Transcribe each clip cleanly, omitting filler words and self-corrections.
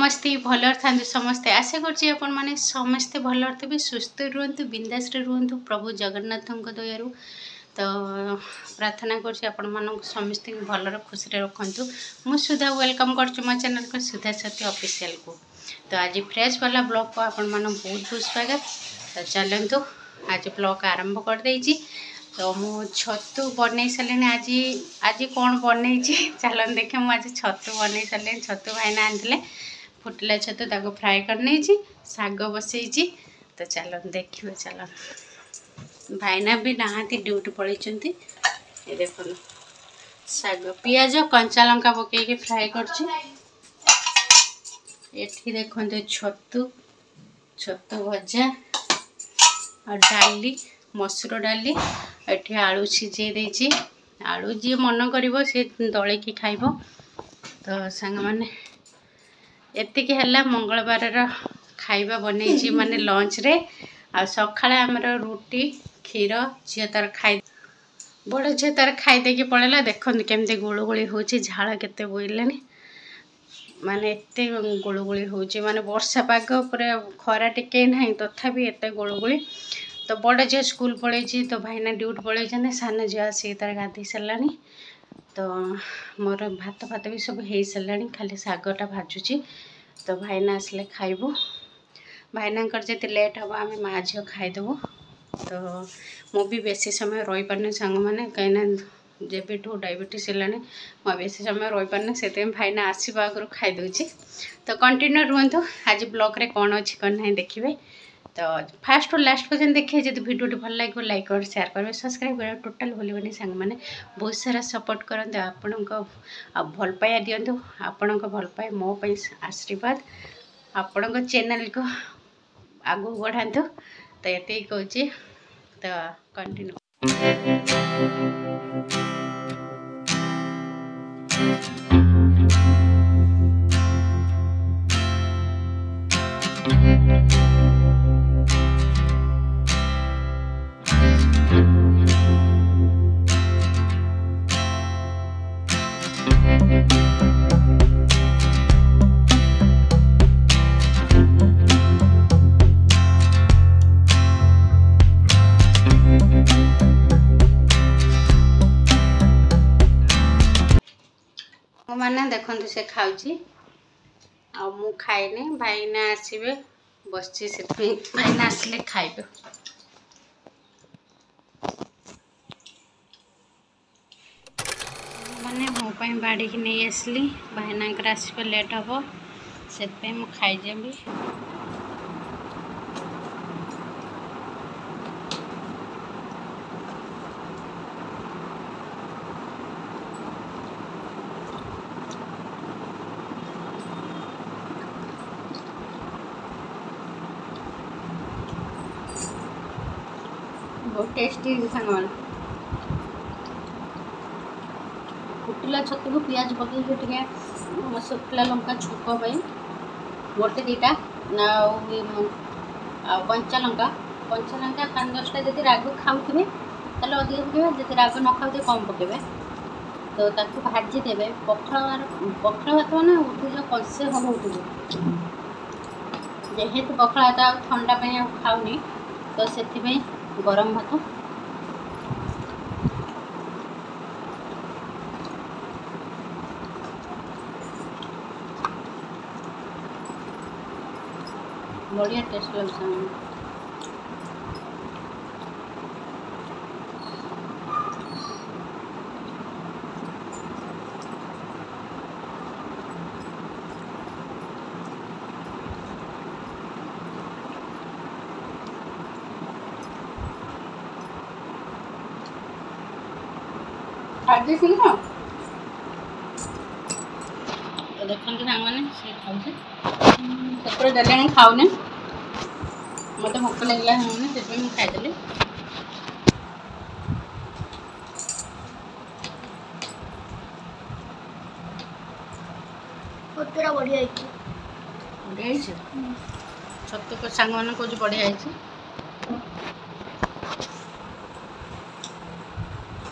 समस्ते भल था समस्ते आशा कर समस्ते भल थे सुस्थ रुहतु बिंदास रुहतु प्रभु जगन्नाथ दयारू तो प्रार्थना कर समस्त भलर खुशी रखु मु सुधा वेलकम कर मो चैनल को सुधा सत्य ऑफिशियल को। तो आज फ्रेश वाला ब्लॉग को आपण मन बहुत बहुत स्वागत। तो चलतु आज ब्लॉग आरंभ कर देइछि। तो मु छतु बन सारे आज आज कौन बन चलन देखे मुझे आज छतु बन सारे छतु भाईना आनी फुटिला छतु ताको फ्राए कर शाग बसई। तो चलन देखिए चलन भाईना भी नहांती ड्यूटी पलैंती देख शाग पियाज कंचा लंका पकईकि फ्राए कर देखते छतु छतु भजा और डाली मसूर डाली एठी आलू सिझे देछि। आलू जी मन करिवो से दले की खाइबो। तो संग माने एतिकी हला मंगलवार रो खाइबा बनेछि माने लंच रे आ सखाळे हमर रोटी क्षीर झियो तार खाइ बड़ झियो तार खाइ देकी पळेला। देखन केमते गुळगुळी होछि झाळ केते बोइलानी माने एते गुळगुळी होछि माने वर्षा पाग पूरा खरा टिके नाही तथापि एते गुळगुळी। तो बड़ झील स्कूल पलैछि तो भाईना ड्यूटी पलैछन सान झील आसी तार गाधे सारानी। तो मोर भात भात भी सब हो सारानी खाली शागटा भाजुची। तो भाईना आसले खाइबू भाईना जब लेट हम आम माँ झील खाईदेबू। तो मुझे बेसी समय रही पारे सांग मैंने कहीं जब डायबिटीज है मुझे बेसी समय रही पारे से भाईना आसवा आगु खाईदे। तो कंटिन्यू रुहतु आज ब्लॉग रे कौन अच्छी कौन ना देखिए। तो फास्ट और लास्ट पर्यटन देखिए जब वीडियो भल लगे लाइक और शेयर करेंगे सब्सक्राइब करें टोटाल भूलि सांग मैंने बहुत सारा सपोर्ट करते आपण भल पाया दिंतु आपण भल पाए मो आशीर्वाद आपण चैनल को आगू बढ़ातु। तो ये कहूँ तो कंटिन्यू मैंने देखु से खाऊँ आ मु खाइने भाईना आसबे बस से भाईना आसले खाइबे। मैंने मो बाड़ी की नहीं आसली भाईना आसबे लेट हम से खाईजेबी। बहुत टेस्टी सांग फुटिला छतु को पियाज पकई शुखला लंका छुक गोटे दीटा कंचा लंका 5-10टा जब राग खाऊे तो अधिक पकड़े जब राग न खाऊ कम पकड़े। तो ताकू भाजीदेवे पखाल भात मैंने उठू कलसे हम उठू जेहेतु पखाल भात ठंडा खाऊनी तो से गरम भात बढ़िया टेस्ट लगे। तो देखते मैंने से खाऊे देले मुझे खाऊने मत भोक लगे से खाईदेली। पूरा बढ़िया बढ़िया छतु को सांग मान कौच बढ़िया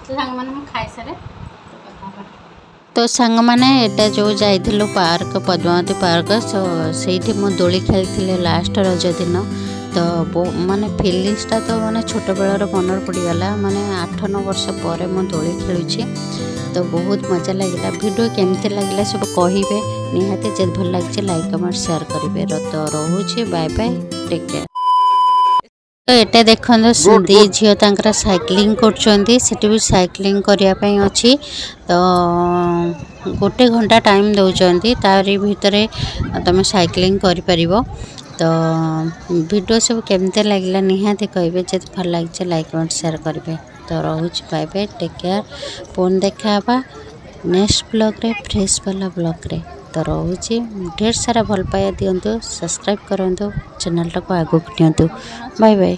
तो सांग मैंने खाई सारे। तो सांग माने एटा जो जाइथिलु पार्क पद्मावती पार्क ସେଇଠି ମୁଁ ଦୋଳି ଖେଳିଥିଲି लास्ट रज दिन। तो माने फिलिंग्सटा तो माने छोट बेलर मन पड़गला माने 8-9 वर्ष पर मु दोली खेलुची। तो बहुत मजा लगे। वीडियो केमती लगे सब कहे निहाती जब भल लगे लाइक कमेंट शेयर करेंगे। तो रोचे बाय बाय टेक केयर। तो ये देखो दी झील तर साइक्लिंग कर भी साइक्लिंग करने अच्छी। तो गोटे घंटा टाइम दौरान तारी भितर तुम साइक्लिंग कर पार। तो वीडियो सब केमती लगे निहाती कहे जब भल लगे लाइक कमेंट शेयर करेंगे। तो रोच बाय बाय टेक केयर। पुणी देखा नेक्स्ट ब्लॉग रे फ्रेश वाला ब्लॉग रे। तो रोचे ढेर सारा भल पाया दिंतु सब्सक्राइब करूँ चैनल टाक आगू नियंतु। Bye bye.